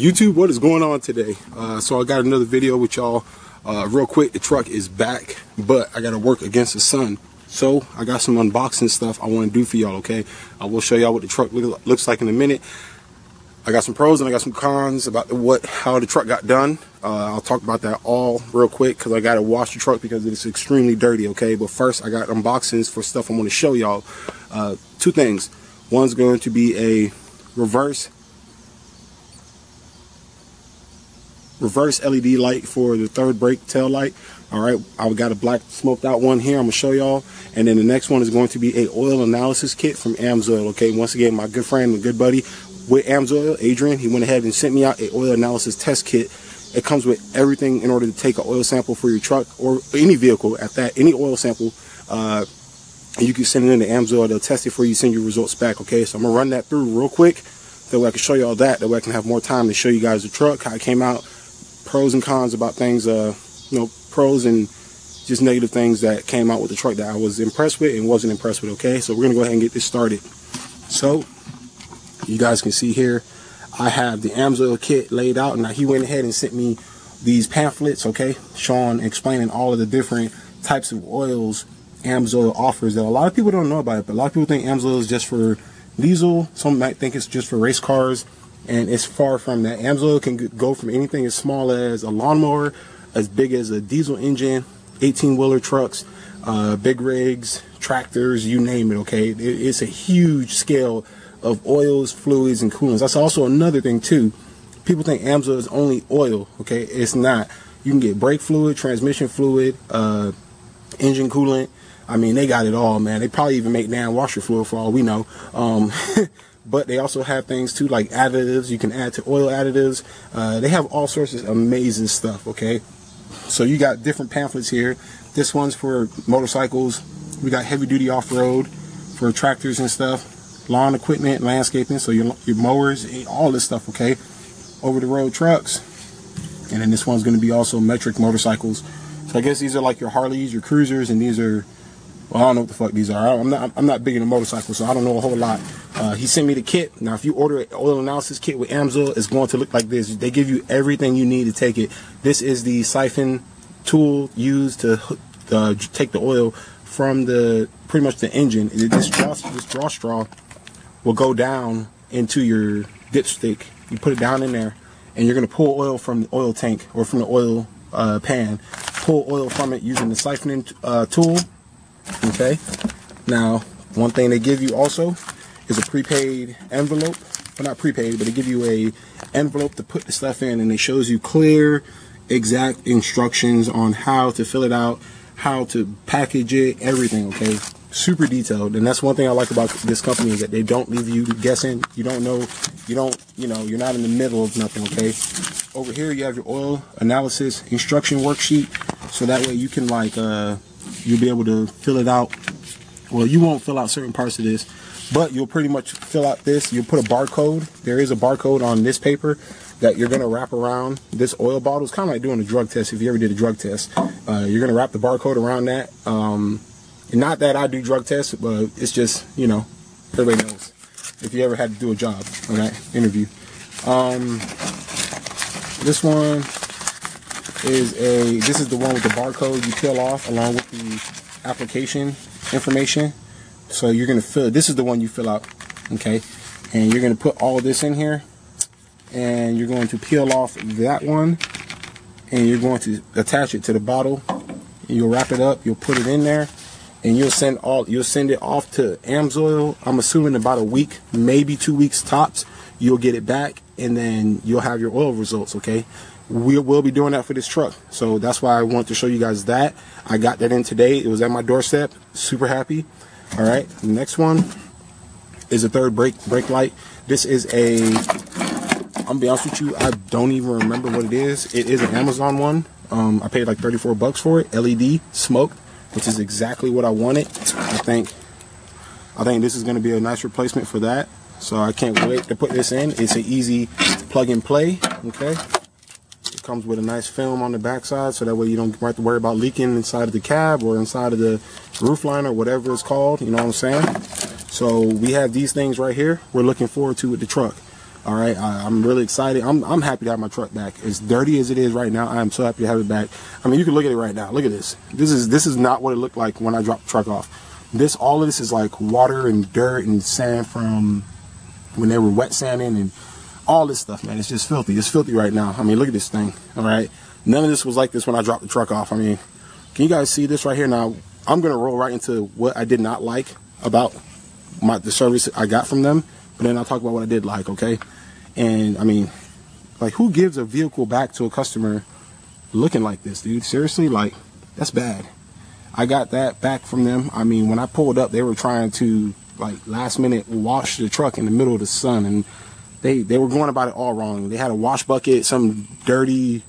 YouTube, what is going on today? So I got another video with y'all real quick. The truck is back, but I got to work against the sun. So I got some unboxing stuff I want to do for y'all, okay? I will show y'all what the truck looks like in a minute. I got some pros and I got some cons about how the truck got done. I'll talk about that all real quick because I got to wash the truck because it's extremely dirty, okay? But first, I got unboxings for stuff I want to show y'all. Two things. One's going to be a reverse LED light for the third brake tail light. All right, I've got a black smoked out one here I'm gonna show y'all, and then the next one is going to be a oil analysis kit from AMSOIL. Okay, once again, my good friend and good buddy with AMSOIL, Adrian, he went ahead and sent me out a oil analysis test kit. It comes with everything in order to take an oil sample for your truck or any vehicle at that, any oil sample. And you can send it in to AMSOIL, they'll test it for you, send your results back. Okay, so I'm gonna run that through real quick, that way I can show y'all that way I can have more time to show you guys the truck, how it came out, pros and cons about things, you know, pros and just negative things that came out with the truck that I was impressed with and wasn't impressed with. Okay, so we're gonna go ahead and get this started. So you guys can see here I have the AMSOIL kit laid out. Now he went ahead and sent me these pamphlets, okay, showing, explaining all of the different types of oils AMSOIL offers that a lot of people don't know about it, but a lot of people think AMSOIL is just for diesel. Some might think it's just for race cars, and it's far from that. AMSOIL can go from anything as small as a lawnmower, as big as a diesel engine, 18-wheeler trucks, big rigs, tractors, you name it, okay? It's a huge scale of oils, fluids, and coolants. That's also another thing, too. People think AMSOIL is only oil, okay? It's not. You can get brake fluid, transmission fluid, engine coolant. I mean, they got it all, man. They probably even make damn washer fluid for all we know. But they also have things too, like additives. You can add to oil additives. They have all sorts of amazing stuff, okay? So you got different pamphlets here. This one's for motorcycles. We got heavy duty off-road for tractors and stuff, lawn equipment, landscaping, so your mowers, all this stuff, okay? Over the road trucks. And then this one's going to be also metric motorcycles. So I guess these are like your Harleys, your cruisers, and these are, well, I don't know what the fuck these are. I'm not big into motorcycles, so I don't know a whole lot. He sent me the kit. Now, if you order an oil analysis kit with AMSOIL, it's going to look like this. They give you everything you need to take it. This is the siphon tool used to take the oil from pretty much the engine. This draw straw will go down into your dipstick. You put it down in there, and you're going to pull oil from the oil tank or from the oil pan. Pull oil from it using the siphoning tool. Okay, now one thing they give you also is a prepaid envelope. Well, not prepaid, but they give you a envelope to put the stuff in, and it shows you clear, exact instructions on how to fill it out, how to package it, everything. Okay, super detailed. And that's one thing I like about this company, is that they don't leave you guessing. You don't know, you're not in the middle of nothing. Okay, over here you have your oil analysis instruction worksheet, so that way you can you'll be able to fill it out. Well, you won't fill out certain parts of this, but you'll pretty much fill out this. You'll put a barcode. There is a barcode on this paper that you're going to wrap around this oil bottle. It's kind of like doing a drug test. If you ever did a drug test, you're going to wrap the barcode around that. And not that I do drug tests, but it's just, everybody knows. If you ever had to do a job, okay, interview. This one is this is the one with the barcode you peel off along with the application information. So you're going to this is the one you fill out, okay? And you're going to put all of this in here, and you're going to peel off that one, and you're going to attach it to the bottle. You'll wrap it up, you'll put it in there, and you'll send it off to AMSOIL. I'm assuming about a week, maybe 2 weeks tops. You'll get it back, and then you'll have your oil results, okay? We'll be doing that for this truck, so that's why I want to show you guys that. I got that in today. It was at my doorstep. Super happy. All right, the next one is a third brake light. This is I'm gonna be honest with you, I don't even remember what it is. It is an Amazon one. I paid like 34 bucks for it. LED smoked, which is exactly what I wanted. I think this is going to be a nice replacement for that. So I can't wait to put this in. It's an easy plug and play. Okay. It comes with a nice film on the backside, so that way you don't have to worry about leaking inside of the cab or inside of the roof line or whatever it's called. You know what I'm saying? So we have these things right here we're looking forward to with the truck. All right, I'm really excited. I'm happy to have my truck back. As dirty as it is right now, I'm so happy to have it back. I mean, you can look at it right now. Look at this. This is not what it looked like when I dropped the truck off. All of this is like water and dirt and sand from when they were wet sanding and all this stuff, man. It's just filthy. It's filthy right now. I mean, look at this thing. All right, none of this was like this when I dropped the truck off. I mean, can you guys see this right here? Now, I'm gonna roll right into what I did not like about the service I got from them. But then I'll talk about what I did like, okay? And, I mean, like, who gives a vehicle back to a customer looking like this, dude? Seriously? Like, that's bad. I got that back from them. I mean, when I pulled up, they were trying to, like, last minute wash the truck in the middle of the sun. And they were going about it all wrong. They had a wash bucket, some dirty,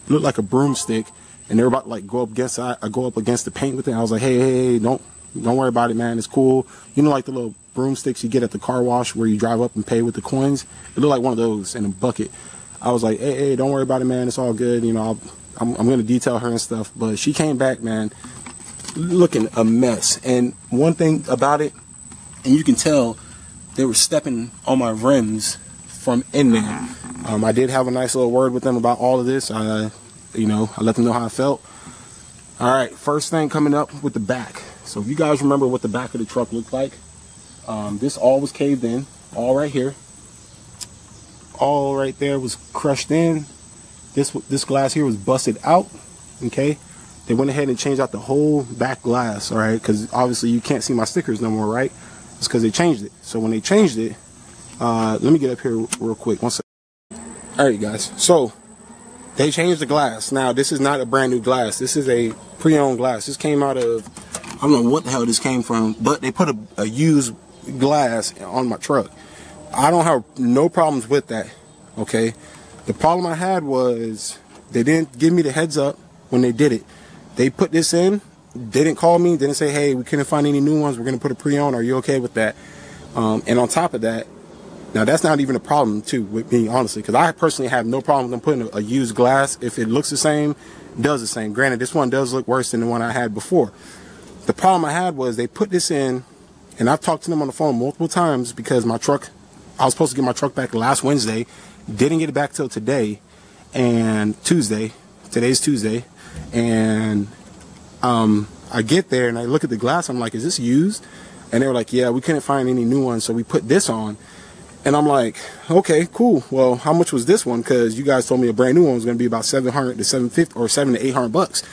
looked like a broomstick. And they were about to, like, go up against the paint with it. I was like, hey, don't worry about it, man. It's cool. You know, like the little broomsticks you get at the car wash where you drive up and pay with the coins? It looked like one of those in a bucket. I was like, hey, don't worry about it, man. It's all good. You know, I'm going to detail her and stuff. But she came back, man, looking a mess. And one thing about it, and you can tell they were stepping on my rims from in there. I did have a nice little word with them about all of this. You know, I let them know how I felt. All right, first thing coming up with the back. So if you guys remember what the back of the truck looked like, this all was caved in, all right here. All right there was crushed in. This glass here was busted out, okay? They went ahead and changed out the whole back glass, all right? Because obviously you can't see my stickers no more, right? It's because they changed it. So when they changed it, let me get up here real quick. One second. All right, guys. So they changed the glass. Now, this is not a brand new glass. This is a pre-owned glass. This came out of, I don't know what the hell this came from, but they put a used glass on my truck. I don't have no problems with that, okay? The problem I had was they didn't give me the heads up when they did it. They put this in, didn't call me, didn't say, hey, we couldn't find any new ones, we're going to put a pre-owned, are you okay with that? And on top of that, now that's not even a problem too with me, honestly, because I personally have no problem with them putting a used glass. If it looks the same, does the same. Granted, this one does look worse than the one I had before. The problem I had was they put this in, and I've talked to them on the phone multiple times because my truck, I was supposed to get my truck back last Wednesday, didn't get it back till today, and Tuesday. Today's Tuesday, and I get there and I look at the glass. I'm like, is this used? And they were like, yeah, we couldn't find any new ones, so we put this on. And I'm like, okay, cool. Well, how much was this one? Because you guys told me a brand new one was going to be about $700 to $750 or $700 to $800.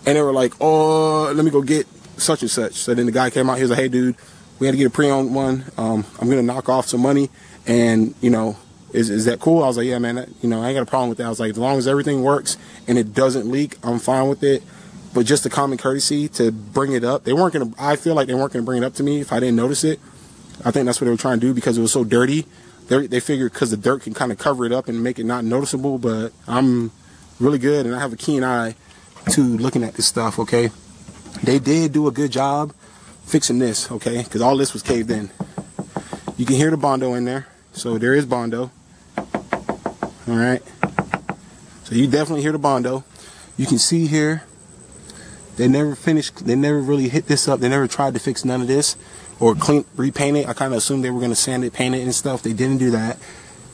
And they were like, oh, let me go get such and such. So then the guy came out. He was like, hey, dude, we had to get a pre-owned one. I'm going to knock off some money. And, you know, is that cool? I was like, yeah, man, you know, I ain't got a problem with that. I was like, as long as everything works and it doesn't leak, I'm fine with it. But just the common courtesy to bring it up. They weren't going to, I feel like they weren't going to bring it up to me if I didn't notice it. I think that's what they were trying to do because it was so dirty. They figured because the dirt can kind of cover it up and make it not noticeable. But I'm really good and I have a keen eye to looking at this stuff, okay? They did do a good job fixing this, okay? Because all this was caved in. You can hear the Bondo in there. So there is Bondo. All right. So you definitely hear the Bondo. You can see here, they never finished, they never really hit this up. They never tried to fix none of this or repaint it. I kind of assumed they were going to sand it, paint it and stuff. They didn't do that.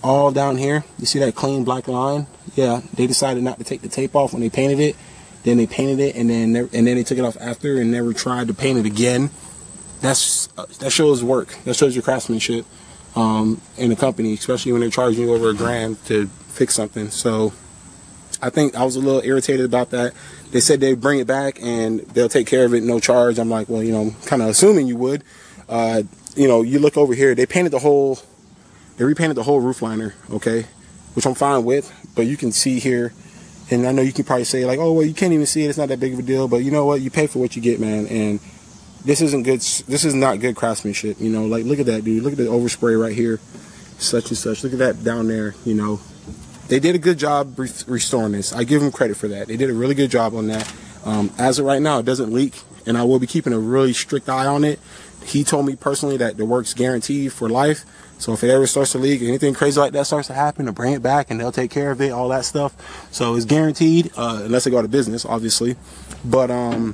All down here, you see that clean black line? Yeah, they decided not to take the tape off when they painted it. Then they painted it, and then they took it off after and never tried to paint it again. That shows work. That shows your craftsmanship in a company, especially when they're charging you over $1,000 to fix something. So I think I was a little irritated about that. They said they'd bring it back and they'll take care of it, no charge. I'm like, well, you know, kind of assuming you would. You know, you look over here, they repainted the whole roof liner, okay, which I'm fine with. But you can see here, and I know you can probably say like, oh, well, you can't even see it. It's not that big of a deal. But you know what? You pay for what you get, man. And this isn't good. This is not good craftsmanship. You know, like look at that, dude. Look at the overspray right here, such and such. Look at that down there. You know, they did a good job restoring this. I give them credit for that. They did a really good job on that. As of right now, it doesn't leak, and I will be keeping a really strict eye on it. He told me personally that the work's guaranteed for life. So if it ever starts to leak, anything crazy like that starts to happen, to bring it back and they'll take care of it, all that stuff. So it's guaranteed, unless they go out of business, obviously. But I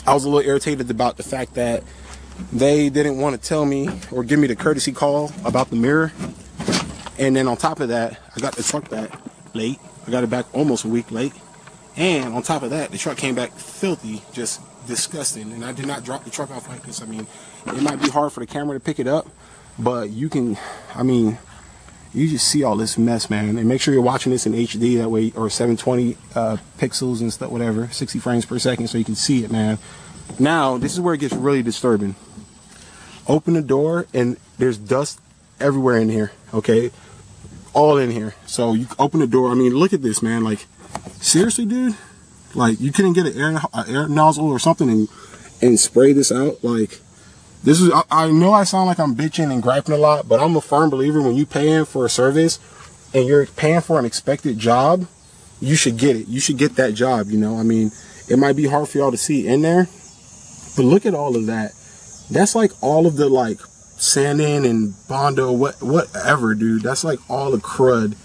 was a little irritated about the fact that they didn't want to tell me or give me the courtesy call about the mirror. And then on top of that, I got the truck back late. I got it back almost a week late. And on top of that, the truck came back filthy, just disgusting. And I did not drop the truck off like this. I mean, it might be hard for the camera to pick it up, but you can, I mean, you just see all this mess, man. And make sure you're watching this in HD, that way, or 720 pixels and stuff, whatever, 60 frames per second, so you can see it, man. Now, this is where it gets really disturbing. Open the door, and there's dust everywhere in here, okay? All in here. So you open the door. I mean, look at this, man. Like, seriously, dude? Like, you couldn't get an air nozzle or something and spray this out? Like, this is, I know I sound like I'm bitching and griping a lot, but I'm a firm believer when you paying for a service and you're paying for an expected job, you should get it. You should get that job, you know? I mean, it might be hard for y'all to see in there, but look at all of that. That's like all of the, like, sanding and Bondo, whatever, dude. That's like all the crud.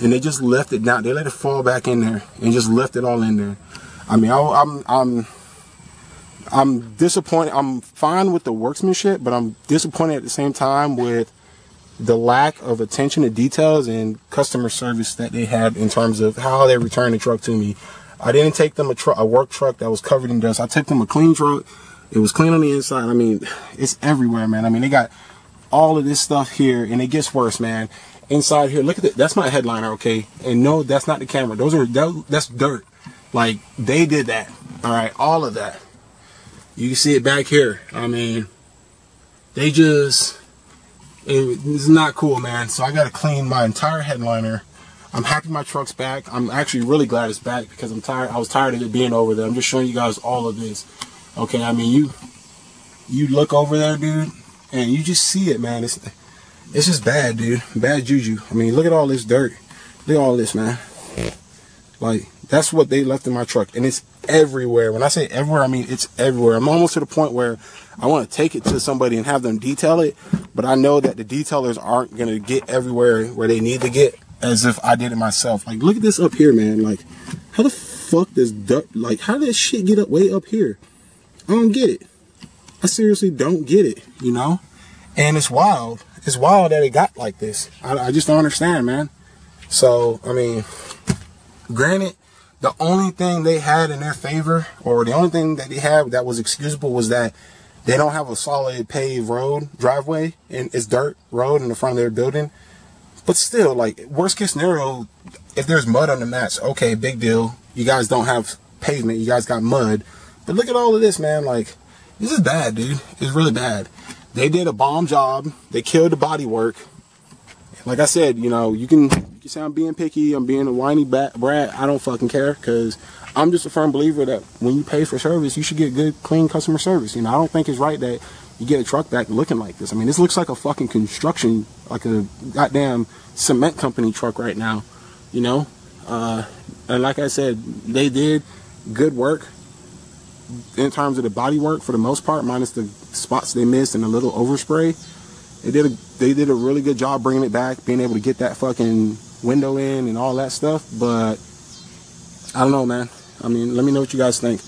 And they just left it down. They let it fall back in there and just left it all in there. I mean, I'm disappointed. I'm fine with the workmanship, but I'm disappointed at the same time with the lack of attention to details and customer service that they had in terms of how they returned the truck to me. I didn't take them a work truck that was covered in dust. I took them a clean truck. It was clean on the inside. I mean, it's everywhere, man. I mean, they got all of this stuff here, and it gets worse, man. Inside here, look at that. That's my headliner, okay? And no, that's not the camera. That's dirt. Like, they did that. All right, all of that. You can see it back here. I mean, they just, it's not cool, man. So I got to clean my entire headliner. I'm happy my truck's back. I'm actually really glad it's back because I'm tired. I was tired of it being over there. I'm just showing you guys all of this. Okay, I mean, you look over there, dude, and you just see it, man. It's just bad, dude. Bad juju. I mean, look at all this dirt. Look at all this, man. Like, that's what they left in my truck, and it's everywhere. When I say everywhere, I mean it's everywhere. I'm almost to the point where I want to take it to somebody and have them detail it, but I know that the detailers aren't going to get everywhere where they need to get as if I did it myself. Like, look at this up here, man. Like, how the fuck does dirt, like, how did this shit get up way up here? I don't get it. I seriously don't get it, you know? And it's wild. It's wild that it got like this. I just don't understand, man. So, I mean, granted, the only thing they had in their favor, or the only thing that they had that was excusable, was that they don't have a solid paved road, driveway, and it's dirt road in the front of their building. But still, like, worst case scenario, if there's mud on the mats, okay, big deal. You guys don't have pavement. You guys got mud. But look at all of this, man. Like, this is bad, dude. It's really bad. They did a bomb job. They killed the body work. Like I said, you know, you can say I'm being picky, I'm being a whiny brat. I don't fucking care, because I'm just a firm believer that when you pay for service, you should get good, clean customer service. You know, I don't think it's right that you get a truck back looking like this. I mean, this looks like a fucking construction, like a goddamn cement company truck right now, you know? And like I said, they did good work in terms of the body work for the most part, minus the spots they missed and a little overspray. They did a really good job bringing it back, being able to get that fucking window in and all that stuff. But I don't know, man. I mean, let me know what you guys think.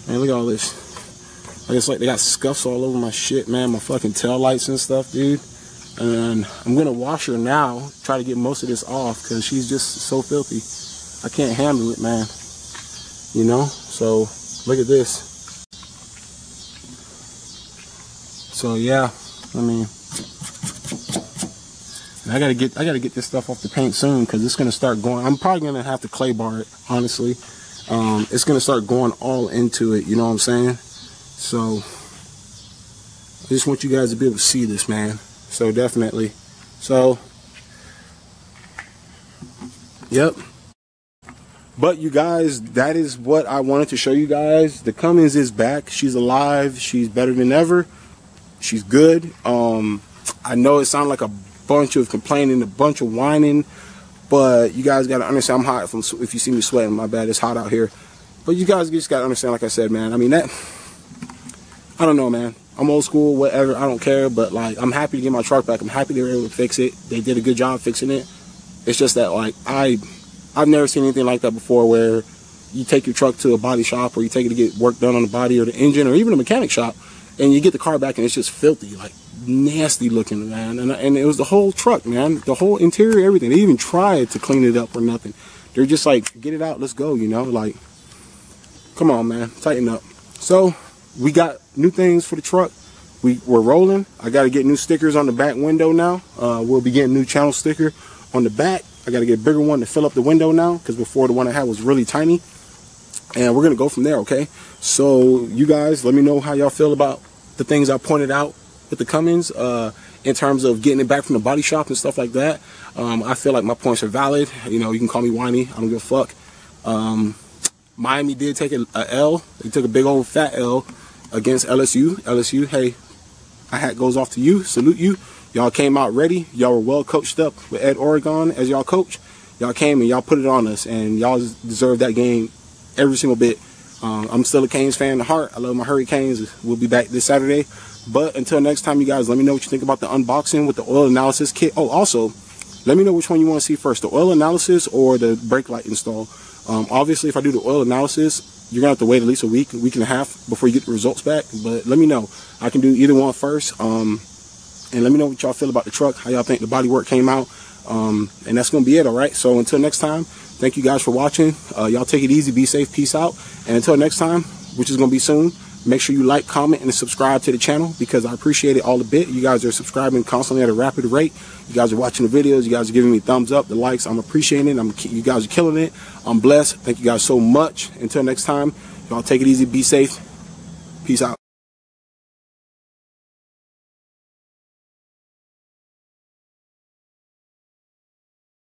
Man, look at all this. Like, it's like they got scuffs all over my shit, man. My fucking tail lights and stuff, dude. And I'm gonna wash her now, try to get most of this off, because she's just so filthy. I can't handle it, man. You know? So look at this. So yeah, I mean, I gotta get this stuff off the paint soon, because it's gonna start going. I'm probably gonna have to clay bar it, honestly. It's gonna start going all into it, you know what I'm saying? So I just want you guys to be able to see this, man. So definitely. So yep. But you guys, that is what I wanted to show you guys. The Cummins is back. She's alive. She's better than ever. She's good. I know it sounded like a bunch of complaining, a bunch of whining, but you guys got to understand, I'm hot. If you see me sweating, my bad, it's hot out here. But you guys just got to understand, like I said, man, I mean, that, I don't know, man. I'm old school, whatever, I don't care, but, like, I'm happy to get my truck back. I'm happy they were able to fix it. They did a good job fixing it. It's just that, like, I've never seen anything like that before, where you take your truck to a body shop, or you take it to get work done on the body or the engine, or even a mechanic shop, and you get the car back and it's just filthy. Like, nasty looking, man. And it was the whole truck, man. The whole interior, everything. They even tried to clean it up or nothing. They're just like, get it out, let's go, you know? Like, come on, man, tighten up. So, we got new things for the truck. We're rolling. I got to get new stickers on the back window now. We'll be getting new channel sticker on the back. I got to get a bigger one to fill up the window now, because before the one I had was really tiny. And we're going to go from there, okay? So, you guys, let me know how y'all feel about the things I pointed out with the Cummins in terms of getting it back from the body shop and stuff like that. I feel like my points are valid. You know, you can call me whiny. I don't give a fuck. Miami did take a L. They took a big old fat L against LSU. LSU, hey, my hat goes off to you. Salute you. Y'all came out ready. Y'all were well coached up with Ed Oregon as y'all coach. Y'all came and y'all put it on us, and y'all deserve that game every single bit. I'm still a Canes fan at heart. I love my Hurricanes. We'll be back this Saturday. But until next time, you guys, let me know what you think about the unboxing with the oil analysis kit. Oh, also, let me know which one you want to see first, the oil analysis or the brake light install. Obviously, if I do the oil analysis, you're going to have to wait at least a week and a half before you get the results back. But let me know. I can do either one first. And let me know what y'all feel about the truck, how y'all think the body work came out. And that's going to be it, all right? So until next time, thank you guys for watching. Y'all take it easy, be safe, peace out. And until next time, which is going to be soon, make sure you like, comment, and subscribe to the channel, because I appreciate it all a bit. You guys are subscribing constantly at a rapid rate. You guys are watching the videos. You guys are giving me thumbs up, the likes. I'm appreciating it. You guys are killing it. I'm blessed. Thank you guys so much. Until next time, y'all take it easy, be safe. Peace out.